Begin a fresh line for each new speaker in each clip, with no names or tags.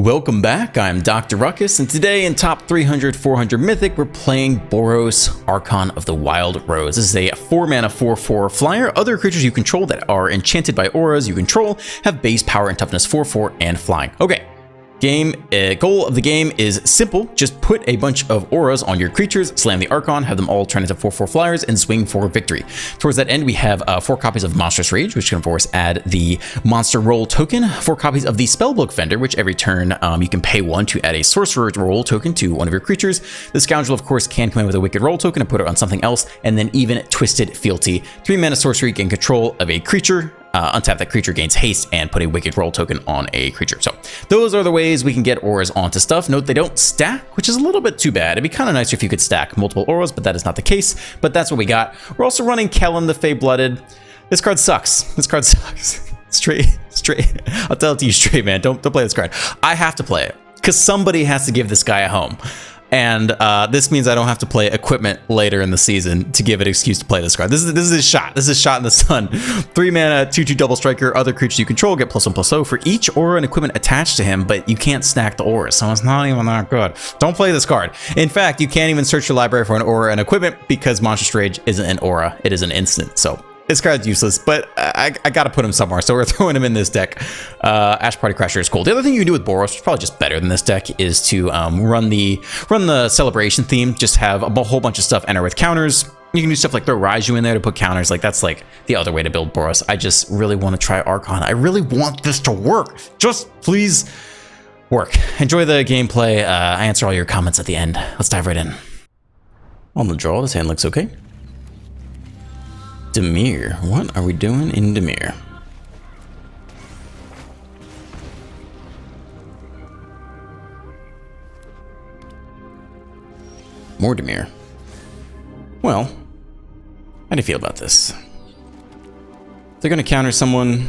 Welcome back, I'm Dr. Ruckus, and today in top 300, 400 Mythic, we're playing BOROS, Archon of the Wild Rose. This is a 4-mana 4/4 flyer. Other creatures you control that are enchanted by auras you control have base power and toughness 4/4 and flying. Okay. Goal of the game is simple. Just put a bunch of auras on your creatures, slam the Archon, have them all turn into 4/4 flyers, and swing for victory. Towards that end, we have 4 copies of Monstrous Rage, which can of course add the Monster Roll token, 4 copies of the Spellbook Vendor, which every turn you can pay 1 to add a Sorcerer Roll token to one of your creatures. The Scoundrel, of course, can come in with a Wicked Roll token and put it on something else, and then even Twisted Fealty. 3 mana sorcery, gain control of a creature. Untap that creature, gains haste, and put a Wicked Roll token on a creature. So those are the ways we can get auras onto stuff. Note they don't stack, which is a little bit too bad. It'd be kind of nicer if you could stack multiple auras, but that is not the case. But that's what we got. We're also running Kellen the Fey-Blooded. This card sucks. This card sucks. Straight. I'll tell it to you straight, man. Don't play this card. I have to play it because somebody has to give this guy a home. And this means I don't have to play equipment later in the season to give it an excuse to play this card. This is a shot. This is a shot in the sun. 3 mana, 2/2 double striker. Other creatures you control get +1/+0 for each aura and equipment attached to him, but you can't stack the auras, so it's not even that good. Don't play this card. In fact, you can't even search your library for an aura and equipment because Monstrous Rage isn't an aura. It is an instant. So this card's useless, but I gotta put him somewhere, so we're throwing him in this deck. Ash Party Crasher is cool. The other thing you can do with Boros, which is probably just better than this deck, is to run the celebration theme. Just have a whole bunch of stuff enter with counters. You can do stuff like throw Raiju in there to put counters. Like that's like the other way to build Boros. I just really want to try Archon. I really want this to work. Just please work. Enjoy the gameplay. I answer all your comments at the end. Let's dive right in. On the draw, this hand looks okay. Dimir. What are we doing in Dimir? More Dimir. Well, how do you feel about this? They're going to counter someone.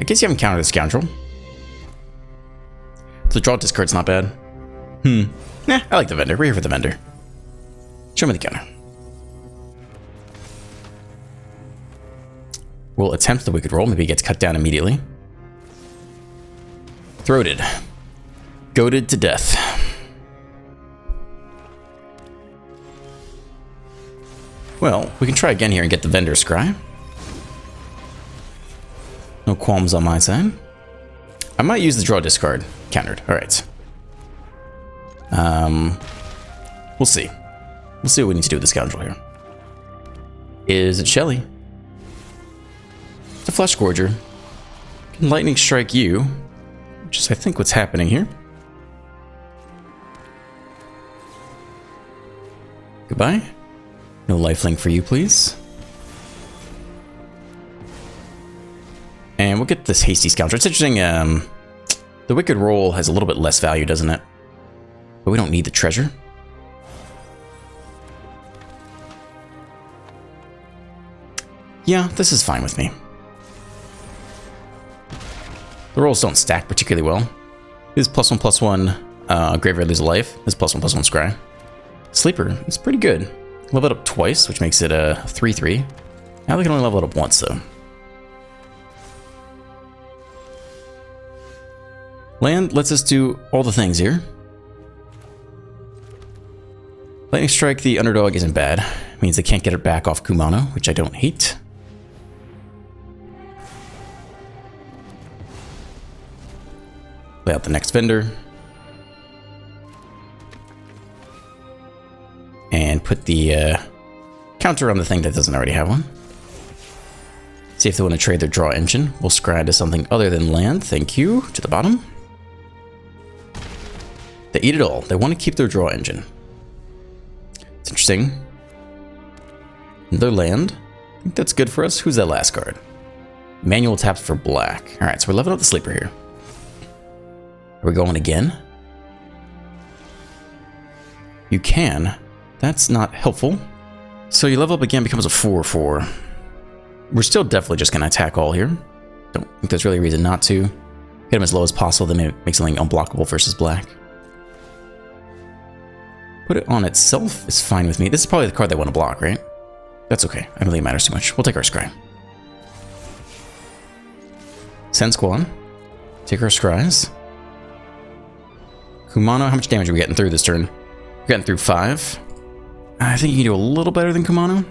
I guess you haven't countered the Scoundrel. The draw discard's not bad. Nah, I like the Vendor. We're here for the Vendor. Show me the counter. We'll attempt the Wicked Roll. Maybe it gets cut down immediately. Throated. Goaded to death. Well, we can try again here and get the Vendor Scry. No qualms on my side. I might use the draw discard. Countered. Alright. We'll see. We'll see what we need to do with the Scoundrel here. Is it Shelly? It's a Flesh Gorger. Can Lightning Strike you, which is I think what's happening here. Goodbye. No lifelink for you, please. And we'll get this Hasty Scoundrel. It's interesting, the Wicked Roll has a little bit less value, doesn't it? But we don't need the treasure. Yeah, this is fine with me. The rolls don't stack particularly well. This +1/+1 Graveyard Lose a Life. This +1/+1 Scry. Sleeper is pretty good. Level it up twice, which makes it a 3/3. Now they can only level it up once, though. Land lets us do all the things here. Lightning Strike the underdog isn't bad. It means they can't get it back off Kumano, which I don't hate. Play out the next Vendor. And put the counter on the thing that doesn't already have one. See if they want to trade their draw engine. We'll scry to something other than land. Thank you. To the bottom. They eat it all. They want to keep their draw engine. It's interesting. Another land. I think that's good for us. Who's that last card? Manual taps for black. Alright, so we're leveling up the Sleeper here. Are we going again? You can. That's not helpful. So you level up again, becomes a 4/4. We're still definitely just going to attack all here. Don't think there's really a reason not to. Hit him as low as possible, then maybe make something unblockable versus black. Put it on itself is fine with me. This is probably the card they want to block, right? That's okay. I don't think it matters too much. We'll take our Scry. Send Squall. Take our Scries. Kumano, how much damage are we getting through this turn? We're getting through 5. I think you can do a little better than Kumano.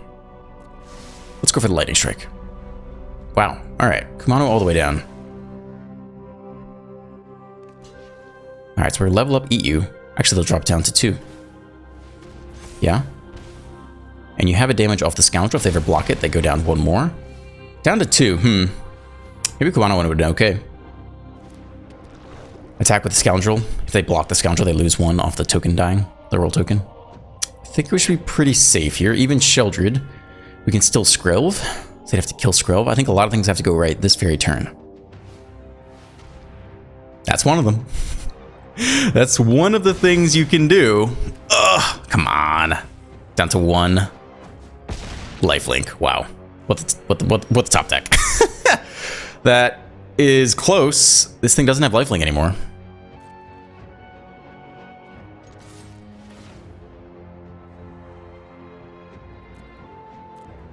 Let's go for the Lightning Strike. Wow. Alright. Kumano all the way down. Alright, so we're level up, eat you. Actually, they'll drop down to 2. Yeah. And you have a damage off the Scoundrel. If they ever block it, they go down 1 more. Down to 2. Maybe Kumano would have been okay. Attack with the Scoundrel. If they block the Scoundrel, they lose 1 off the token dying. The roll token. I think we should be pretty safe here. Even Sheldred. We can still Skrelv. So they'd have to kill Skrelv. I think a lot of things have to go right this very turn. That's one of them. That's one of the things you can do. Ugh, come on. Down to 1. Lifelink. Wow. What the top deck? That is close. This thing doesn't have lifelink anymore.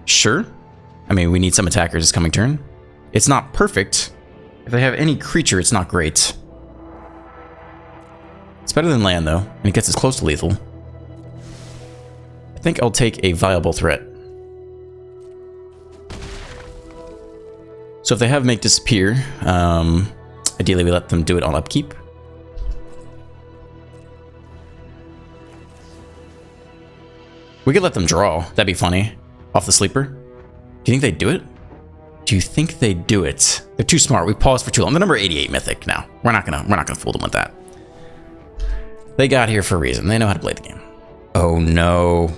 Sure. I mean, we need some attackers this coming turn. It's not perfect. If they have any creature, it's not great. It's better than land, though, and it gets us close to lethal. I think I'll take a viable threat. So if they have Make Disappear, ideally we let them do it on upkeep. We could let them draw. That'd be funny. Off the sleeper. Do you think they'd do it? Do you think they'd do it? They're too smart. We paused for too long. They're number 88 Mythic now. We're not gonna fool them with that. They got here for a reason. They know how to play the game. Oh no.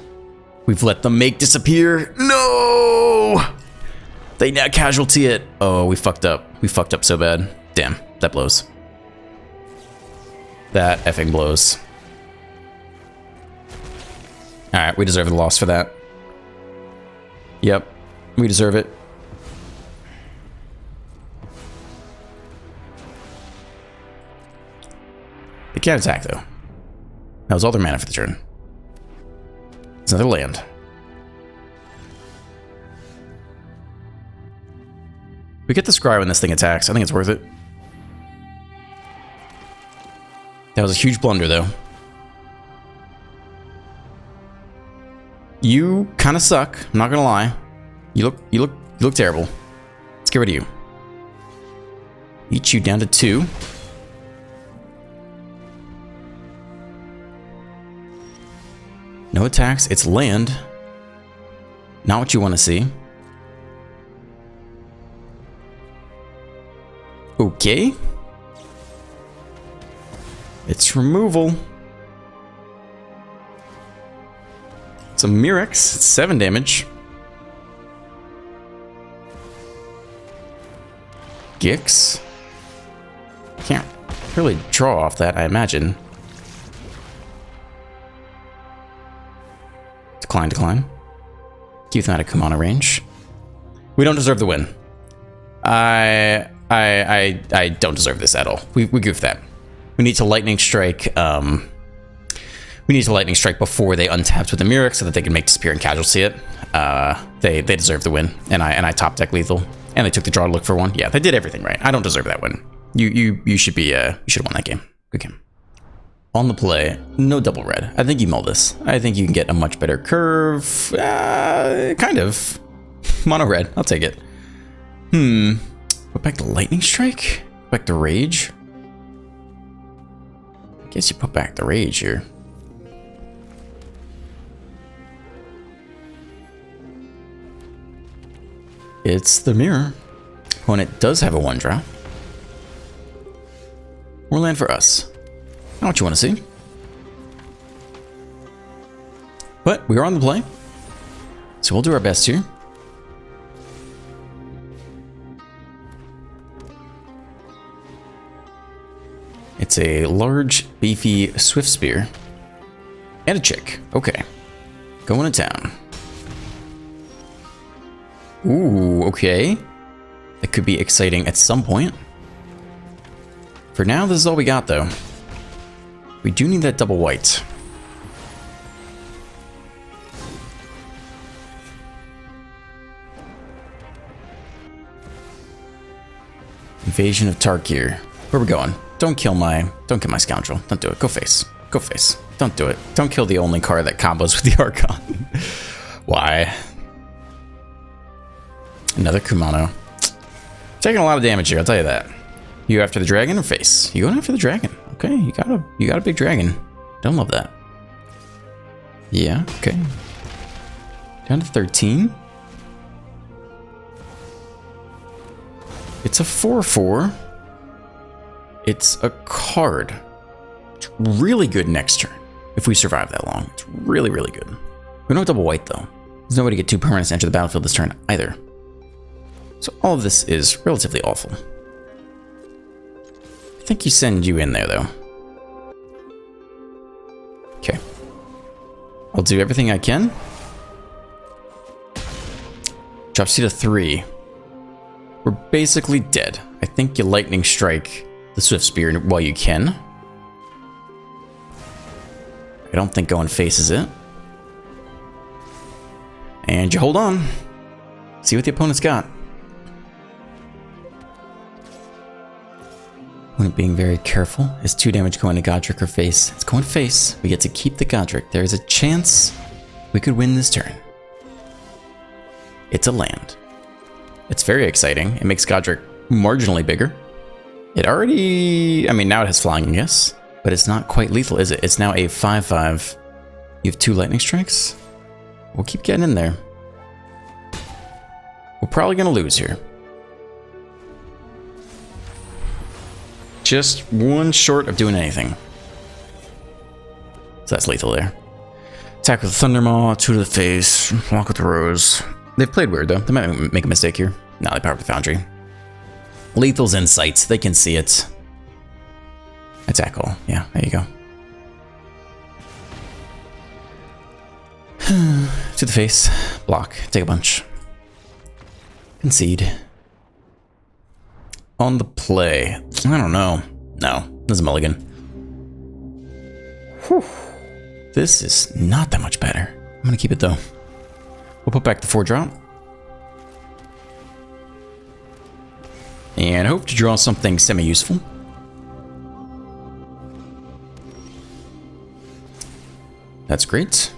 We've let them Make Disappear. No! They now casualty it. Oh, we fucked up. We fucked up so bad. Damn, that blows. That effing blows. Alright, we deserve the loss for that. Yep, we deserve it. They can't attack, though. That was all their mana for the turn. It's another land. We get the Scry when this thing attacks. I think it's worth it. That was a huge blunder, though. You kind of suck. I'm not gonna lie. You look terrible. Let's get rid of you. Eat you down to 2. No attacks. It's land. Not what you want to see. Okay. It's removal. It's a Mirrex. It's 7 damage. Gix. Can't really draw off that, I imagine. Decline. Keep them out of Kumano range. We don't deserve the win. I don't deserve this at all. We goofed that. We need to Lightning Strike. We need to Lightning Strike before they untapped with the Mirrex so that they can Make Disappear and casualty it. They deserve the win, and I top deck lethal, and they took the draw to look for 1. Yeah, they did everything right. I don't deserve that win. You should be you should have won that game. Good game. On the play, no double red. I think you mull this. I think you can get a much better curve. Kind of. Mono red. I'll take it. Put back the Lightning Strike? Put back the Rage? I guess you put back the Rage here. It's the mirror. Opponent does have a 1-drop. More land for us. Not what you want to see. But we are on the play. So we'll do our best here. It's a large, beefy Swift Spear. And a chick. Okay. Going to town. Ooh, okay. That could be exciting at some point. For now, this is all we got, though. We do need that double white. Invasion of Tarkir. Where are we going? don't kill my scoundrel. Don't do it. Go face. Go face. Don't do it. Don't kill the only card that combos with the Archon. Why? Another Kumano. Taking a lot of damage here, I'll tell you that. You after the dragon or face? You going after the dragon. Okay, you got a big dragon. Don't love that. Yeah, okay. Down to 13. It's a 4/4. It's a card. It's really good next turn. If we survive that long. It's really, really good. We don't have double white though. There's no way to get 2 permanents to enter the battlefield this turn either. So all of this is relatively awful. I think you send you in there though. Okay. I'll do everything I can. Drops you to 3. We're basically dead. I think you lightning strike the Swift Spear while you can. I don't think going face is it. And you hold on. See what the opponent's got. Opponent being very careful. Is 2 damage going to Godric or face? It's going face. We get to keep the Godric. There is a chance we could win this turn. It's a land. It's very exciting. It makes Godric marginally bigger. It already... I mean, now it has flying, I guess. But it's not quite lethal, is it? It's now a 5/5. You have 2 lightning strikes? We'll keep getting in there. We're probably going to lose here. Just 1 short of doing anything. So that's lethal there. Attack with Thundermaw, 2 to the face, walk with the rose. They've played weird though. They might make a mistake here. No, they power up the Foundry. Lethal's insights, they can see it. Attack all. Yeah, there you go. To the face. Block. Take a bunch. Concede. On the play. I don't know. No, this is a mulligan. Whew. This is not that much better. I'm gonna keep it though. We'll put back the 4-drop. And hope to draw something semi-useful. That's great.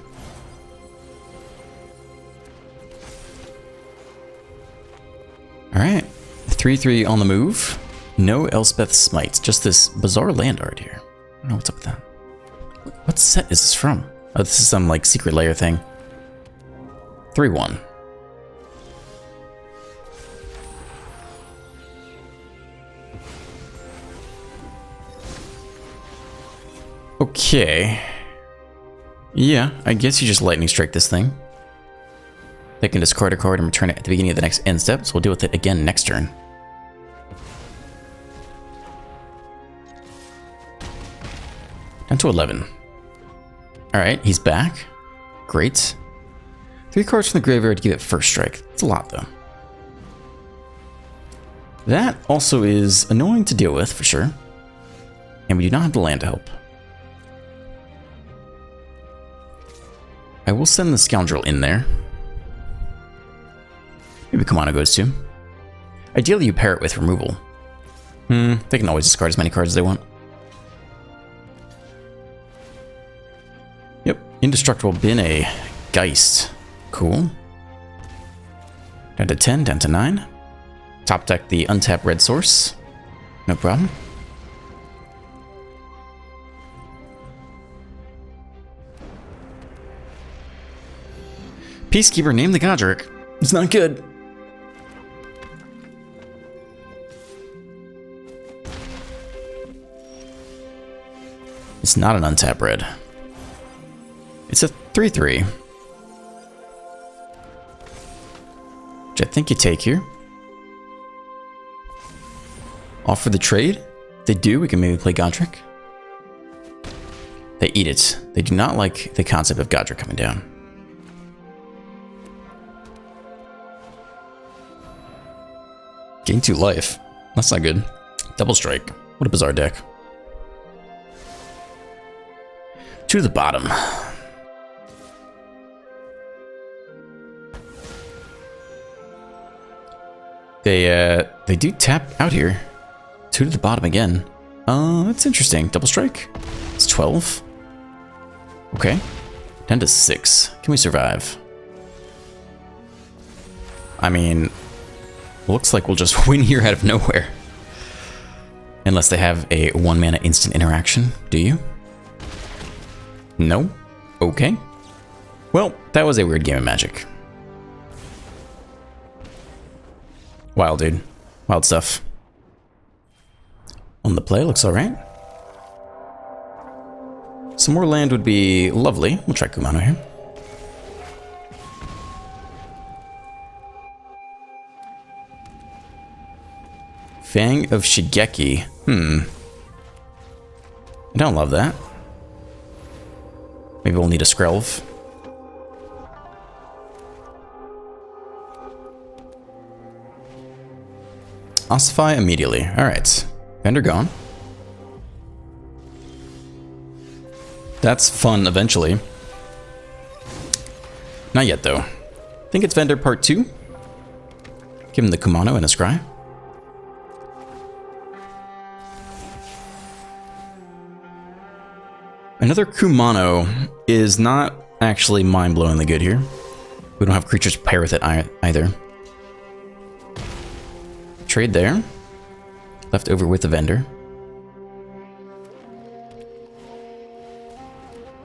Alright. 3/3 on the move. No Elspeth Smites. Just this bizarre land art here. I don't know what's up with that. What set is this from? Oh, this is some like secret layer thing. 3/1. Okay. Yeah, I guess you just lightning strike this thing. They can discard a card and return it at the beginning of the next end step, so we'll deal with it again next turn. Down to 11. Alright, he's back. Great. 3 cards from the graveyard to give it first strike. It's a lot though. That also is annoying to deal with for sure. And we do not have the land to help. I will send the Scoundrel in there. Maybe Kumano goes too. Ideally you pair it with removal. They can always discard as many cards as they want. Yep, Indestructible Bin a Geist. Cool. Down to 10, down to 9. Top deck the untapped red source. No problem. Peacekeeper, name the Godric. It's not good. It's not an untapped red. It's a 3/3. Which I think you take here. Offer the trade? If they do, we can maybe play Godric. They eat it. They do not like the concept of Godric coming down. Gain 2 life. That's not good. Double strike. What a bizarre deck. 2 to the bottom. They do tap out here. 2 to the bottom again. That's interesting. Double strike? It's 12. Okay. 10 to 6. Can we survive? I mean, looks like we'll just win here out of nowhere. Unless they have a 1 mana instant interaction. Do you? No? Okay. Well, that was a weird game of Magic. Wild, dude. Wild stuff. On the play, looks alright. Some more land would be lovely. We'll try Kumano here. Fang of Shigeki. I don't love that. Maybe we'll need a Skrelv. Ossify immediately. Alright. Vendor gone. That's fun eventually. Not yet though. I think it's Vendor part 2. Give him the Kumano and a Scry. Another Kumano is not actually mind-blowingly good here. We don't have creatures to pair with it either. Trade there. Left over with the Vendor.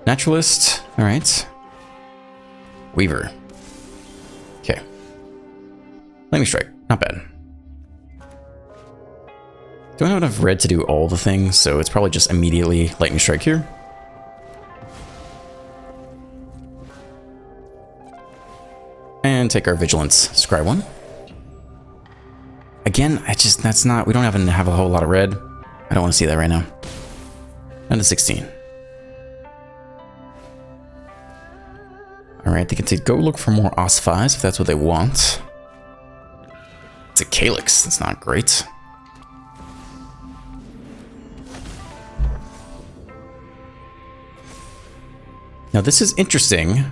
Naturalist. Alright. Weaver. Okay. Lightning Strike. Not bad. Don't have enough red to do all the things, so it's probably just immediately Lightning Strike here. And take our Vigilance. Scry 1. Again, that's not, we don't even have a whole lot of red. I don't want to see that right now. Down to 16. Alright, they can go look for more Ossifies if that's what they want. It's a Calyx, that's not great. Now this is interesting.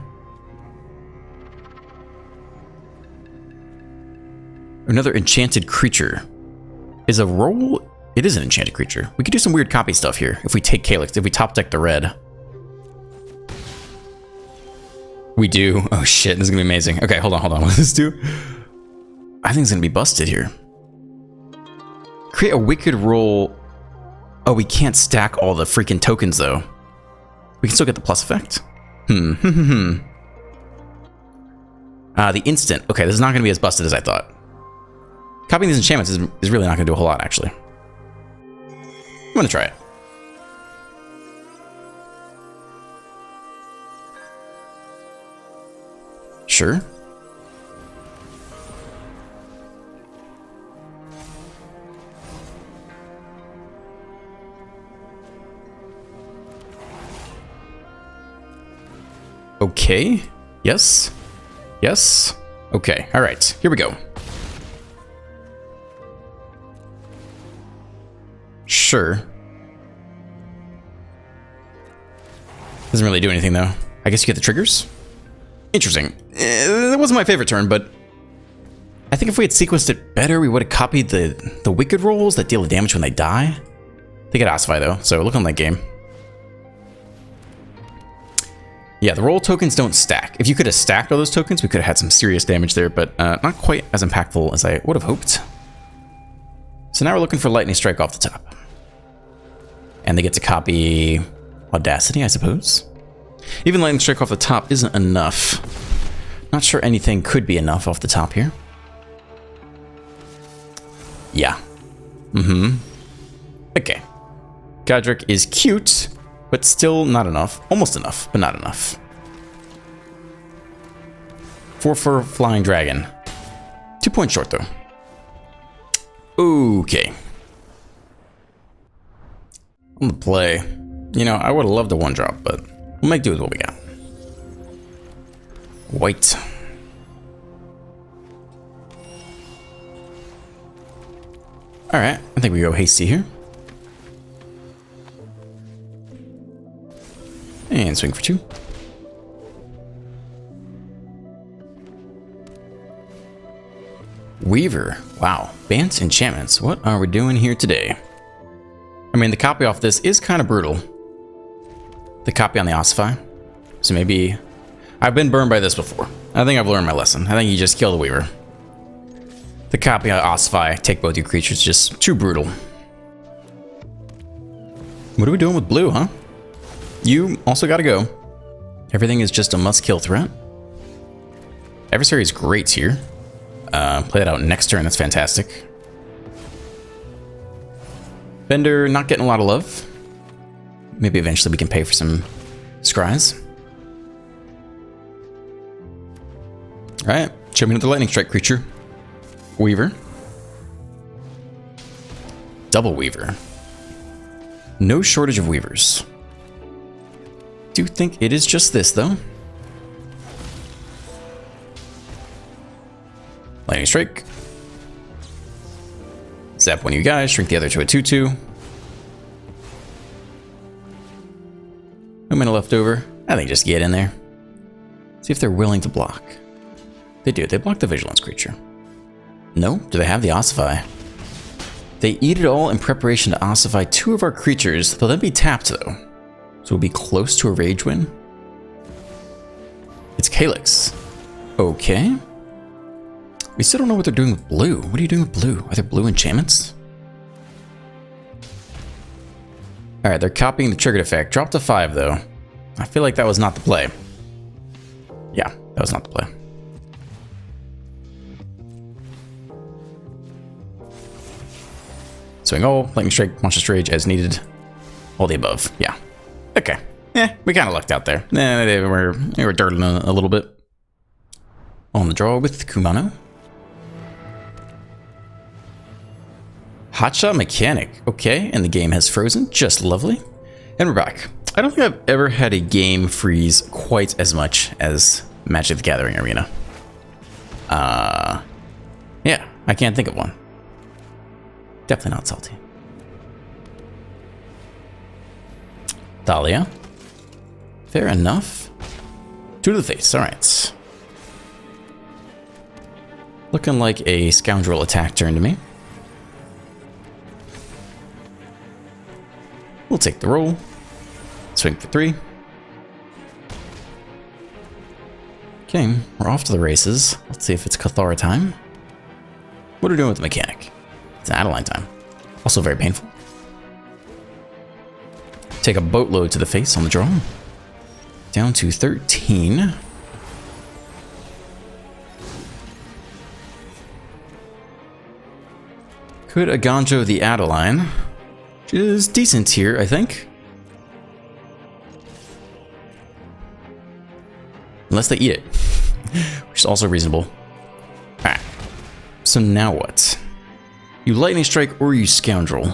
Another enchanted creature. Is a roll... It is an enchanted creature. We could do some weird copy stuff here. If we take Calyx, if we top deck the red. We do. Oh shit, this is gonna be amazing. Okay, hold on. What does this do? I think it's gonna be busted here. Create a wicked roll. Oh, we can't stack all the freaking tokens though. We can still get the plus effect. The instant. Okay, this is not gonna be as busted as I thought. Copying these enchantments is really not going to do a whole lot, actually. I'm going to try it. Sure. Okay. Yes. Yes. Okay. All right. Here we go. Sure. Doesn't really do anything though. I guess you get the triggers? Interesting. That wasn't my favorite turn, but I think if we had sequenced it better, we would have copied the wicked rolls that deal the damage when they die. They get Ossify though, so look on that game. Yeah, the roll tokens don't stack. If you could have stacked all those tokens, we could have had some serious damage there, but not quite as impactful as I would have hoped. So now we're looking for Lightning Strike off the top. And they get to copy Audacity, I suppose. Even Lightning Strike off the top isn't enough. Not sure anything could be enough off the top here. Yeah. Okay. Godric is cute, but still not enough. Almost enough, but not enough. 4 for Flying Dragon. 2 points short, though. Okay. On the play. You know, I would have loved a 1-drop, but we'll make do with what we got. White. Alright, I think we go hasty here. And swing for 2. Weaver. Wow. Bance enchantments. What are we doing here today? I mean, the copy off this is kind of brutal. The copy on the Ossify. So maybe... I've been burned by this before. I think I've learned my lesson. I think you just kill the Weaver. The copy on Ossify, take both your creatures, just too brutal. What are we doing with blue, huh? You also gotta go. Everything is just a must-kill threat. Adversary is great here. Play that out next turn, that's fantastic. Bender, not getting a lot of love. Maybe eventually we can pay for some scries. Alright, show me another lightning strike creature. Weaver. Double Weaver. No shortage of Weavers. Do think it is just this, though. Lightning strike. Zap one of you guys, shrink the other to a 2/2. No mana left over. I think just get in there. See if they're willing to block. They do. They block the Vigilance creature. No? Do they have the Ossify? They eat it all in preparation to Ossify 2 of our creatures. They'll then be tapped, though. So we'll be close to a Rage win. It's Calyx. Okay. We still don't know what they're doing with blue. What are you doing with blue? Are there blue enchantments? Alright, they're copying the triggered effect. Drop to 5, though. I feel like that was not the play. Yeah, that was not the play. Swing all, lightning strike, monstrous rage as needed. All the above. Yeah. Okay. We kind of lucked out there. They were dirtling a little bit. On the draw with Kumano. Hotshot Mechanic. Okay, and the game has frozen. Just lovely. And we're back. I don't think I've ever had a game freeze quite as much as Magic the Gathering Arena. Yeah, I can't think of one. Definitely not salty. Thalia. Fair enough. 2 to the face, alright. Looking like a scoundrel attack turn to me. We'll take the roll. Swing for 3. Okay, we're off to the races. Let's see if it's Cathara time. What are we doing with the mechanic? It's an Adeline time. Also very painful. Take a boatload to the face on the draw. Down to 13. Could Aganjo the Adeline, which is decent here, I think. Unless they eat it, which is also reasonable. Alright, so now what? You lightning strike or you scoundrel?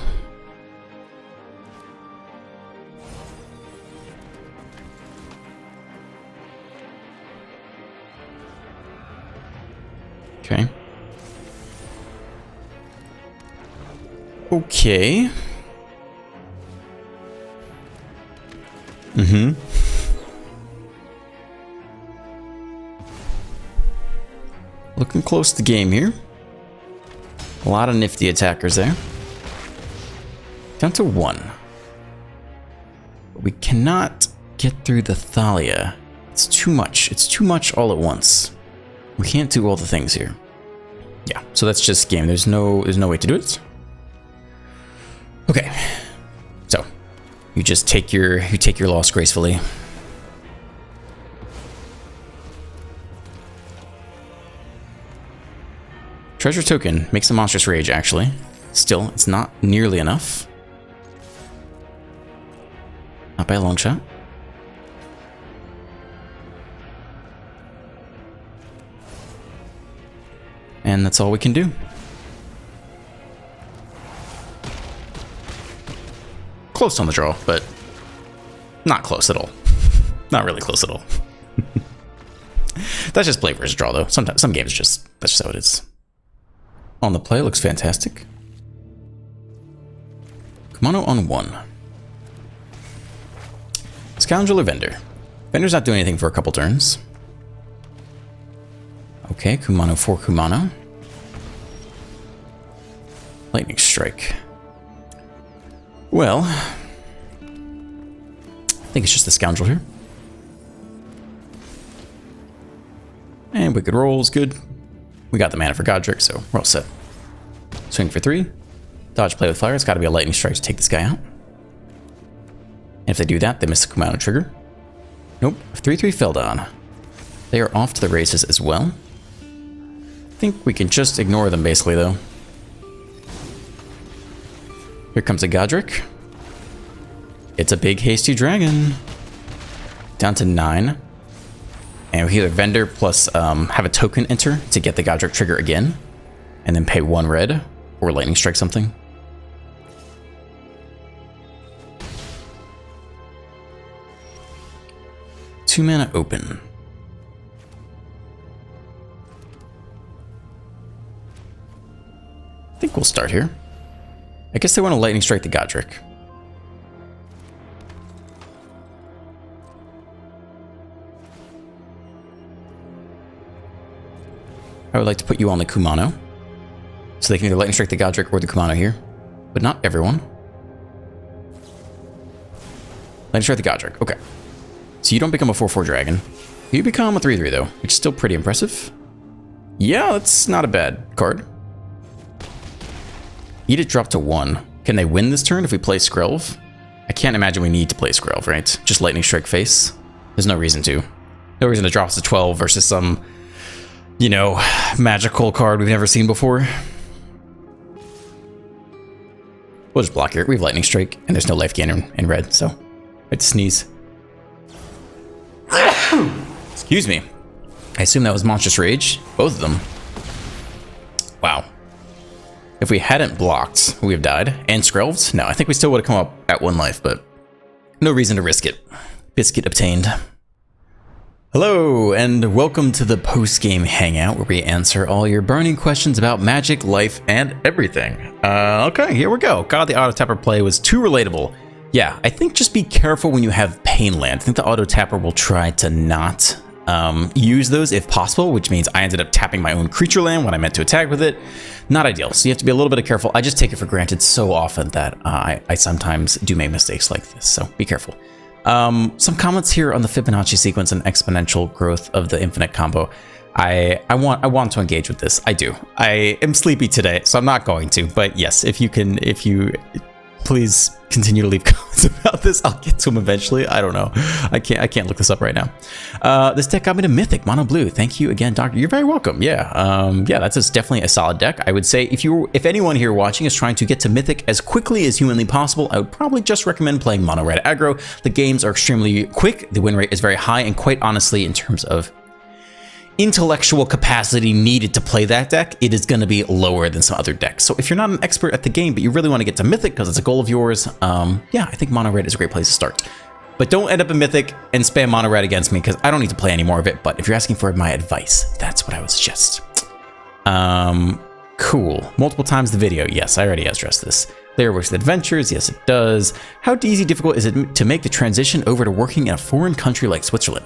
Okay. Okay. Looking close to game here. A lot of nifty attackers there. Down to 1. But we cannot get through the Thalia. It's too much. It's too much all at once. We can't do all the things here. Yeah, so that's just game. There's no way to do it. Okay. So, you just take your loss gracefully. Treasure token makes a monstrous rage, actually. Still, it's not nearly enough. Not by a long shot. And that's all we can do. Close on the draw, but not close at all. Not really close at all. That's just play versus draw, though. Sometimes, some games that's just how it is. On the play, looks fantastic. Kumano on 1. Scoundrel or Vendor? Vendor's not doing anything for a couple turns. Okay, Kumano for Kumano. Lightning strike. Well, I think it's just the Scoundrel here. And Wicked Roll is good. We got the mana for Godric, so we're all set. Swing for 3. Dodge play with fire. It's got to be a lightning strike to take this guy out. And if they do that, they miss the Kumano trigger. Nope. 3/3 Feldon. They are off to the races as well. I think we can just ignore them basically, though. Here comes a Godric. It's a big hasty dragon. Down to 9. And we either vendor plus have a token enter to get the Godric trigger again. And then pay 1 red or lightning strike something. Two mana open. I think we'll start here. I guess they want to lightning strike the Godric. I would like to put you on the Kumano. So they can either lightning strike the Godric or the Kumano here. But not everyone. Lightning strike the Godric. Okay. So you don't become a 4/4 dragon. You become a 3/3 though, which is still pretty impressive. Yeah, that's not a bad card. Eat it drop to 1. Can they win this turn if we play Skrelv? I can't imagine we need to play Skrelv, right? Just lightning strike face. There's no reason to. No reason to drop us to 12 versus some, you know, magical card we've never seen before. We'll just block here. We have lightning strike, and there's no life gain in red, so I had to sneeze. Excuse me. I assume that was Monstrous Rage. Both of them. Wow. If we hadn't blocked, we would have died. And Skrelved? No, I think we still would have come up at 1 life, but no reason to risk it. Biscuit obtained. Hello, and welcome to the post-game hangout where we answer all your burning questions about Magic, life, and everything. Okay, here we go. God, the auto-tapper play was too relatable. Yeah, I think just be careful when you have Pain Land. I think the auto-tapper will try to not use those if possible, which means I ended up tapping my own creature land when I meant to attack with it. Not ideal, so you have to be a little bit careful. I just take it for granted so often that I sometimes do make mistakes like this, so be careful. Some comments here on the Fibonacci sequence and exponential growth of the infinite combo. I want to engage with this. I do. I am sleepy today, so I'm not going to. But yes, if you please continue to leave comments about this. I'll get to them eventually. I don't know. I can't look this up right now. This deck got me to Mythic, mono blue. Thank you again, Doctor. You're very welcome. Yeah. Yeah, that's definitely a solid deck. I would say if anyone here watching is trying to get to Mythic as quickly as humanly possible, I would probably just recommend playing mono red aggro. The games are extremely quick. The win rate is very high, and quite honestly, in terms of intellectual capacity needed to play that deck, it is going to be lower than some other decks. So if you're not an expert at the game, but you really want to get to Mythic because it's a goal of yours, yeah, I think mono red is a great place to start. But don't end up in Mythic and spam mono red against me because I don't need to play any more of it. But if you're asking for my advice, that's what I would suggest. Cool. Multiple times the video. Yes, I already addressed this. Layer works with adventures. Yes, it does. How easy, difficult is it to make the transition over to working in a foreign country like Switzerland?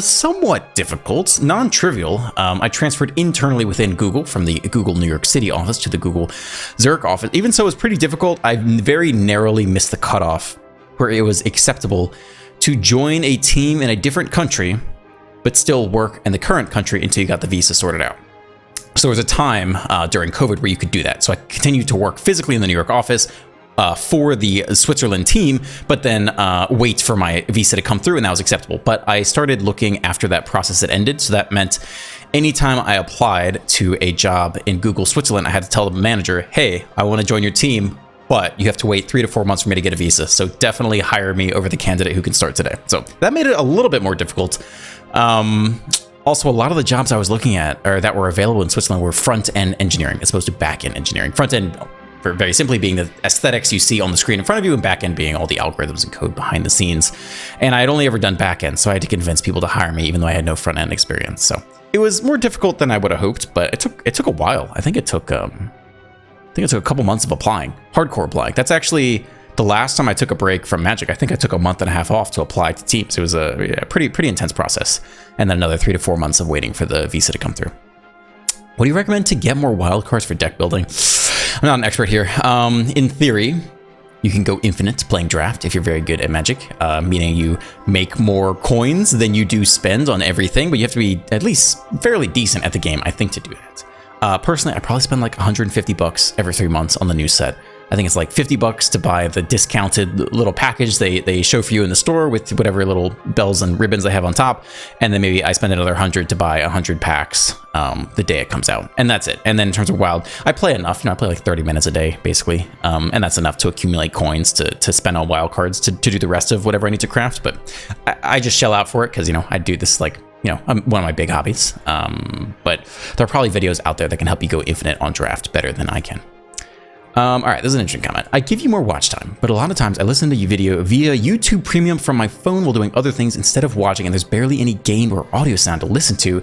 Somewhat difficult, non-trivial. I transferred internally within Google from the Google New York City office to the Google Zurich office. Even so, it was pretty difficult. I very narrowly missed the cutoff where it was acceptable to join a team in a different country, but still work in the current country until you got the visa sorted out. So there was a time during COVID where you could do that. So I continued to work physically in the New York office for the Switzerland team, but then wait for my visa to come through, and that was acceptable. But I started looking after that process had ended, so that meant anytime I applied to a job in Google Switzerland, I had to tell the manager, hey, I want to join your team, but you have to wait 3 to 4 months for me to get a visa, so definitely hire me over the candidate who can start today. So that made it a little bit more difficult. Also, a lot of the jobs I was looking at, or that were available in Switzerland, were front-end engineering as opposed to back-end engineering. Front-end, for very simply, being the aesthetics you see on the screen in front of you, and back-end being all the algorithms and code behind the scenes. And I had only ever done back-end, so I had to convince people to hire me, even though I had no front-end experience. So it was more difficult than I would have hoped, but it took a while. I think it took a couple months of applying, hardcore applying. That's actually the last time I took a break from Magic. I think I took a month and a half off to apply to teams. It was a pretty intense process, and then another 3 to 4 months of waiting for the visa to come through. What do you recommend to get more wildcards for deck building? I'm not an expert here. In theory, You can go infinite playing draft if you're very good at Magic, meaning you make more coins than you do spend on everything, but you have to be at least fairly decent at the game, I think, to do that. Personally, I probably spend like 150 bucks every 3 months on the new set. I think it's like 50 bucks to buy the discounted little package they show for you in the store with whatever little bells and ribbons they have on top. And then maybe I spend another 100 to buy 100 packs the day it comes out. And that's it. And then in terms of Wild, I play enough. I play like 30 minutes a day, basically. And that's enough to accumulate coins to spend on wild cards to do the rest of whatever I need to craft. But I just shell out for it because, I do this like, one of my big hobbies. But there are probably videos out there that can help you go infinite on draft better than I can. All right, this is an interesting comment. I give you more watch time, but a lot of times I listen to your video via YouTube Premium from my phone while doing other things instead of watching, and there's barely any game or audio sound to listen to.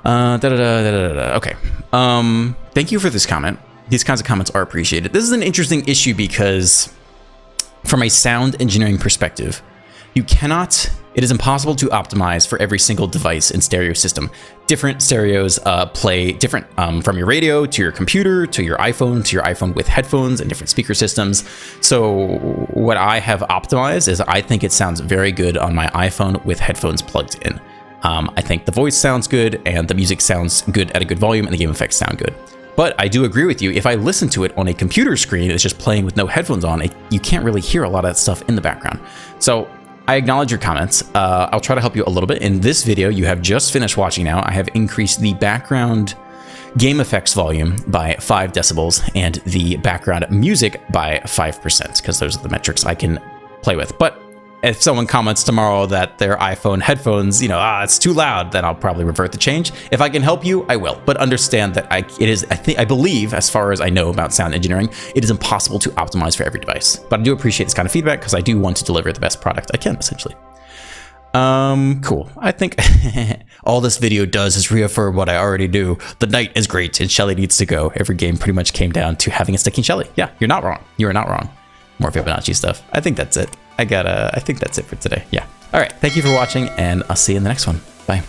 Okay. Thank you for this comment. These kinds of comments are appreciated. This is an interesting issue because from a sound engineering perspective, it is impossible to optimize for every single device and stereo system. Different stereos play different from your radio to your computer to your iPhone with headphones and different speaker systems. So what I have optimized is I think it sounds very good on my iPhone with headphones plugged in. I think the voice sounds good and the music sounds good at a good volume and the game effects sound good. But I do agree with you, if I listen to it on a computer screen, it's just playing with no headphones on, you can't really hear a lot of that stuff in the background. So I acknowledge your comments. I'll try to help you a little bit. In this video you have just finished watching now, I have increased the background game effects volume by 5 decibels and the background music by 5%, because those are the metrics I can play with. But if someone comments tomorrow that their iPhone headphones, it's too loud, then I'll probably revert the change. If I can help you, I will. But understand that I believe, as far as I know about sound engineering, it is impossible to optimize for every device. But I do appreciate this kind of feedback because I do want to deliver the best product I can, essentially. Cool. I think all this video does is reaffirm what I already do. The knight is great and Shelly needs to go. Every game pretty much came down to having a sticking Shelly. Yeah, you're not wrong. You are not wrong. More Fibonacci stuff. I think that's it. I think that's it for today. Yeah. All right. Thank you for watching, and I'll see you in the next one. Bye.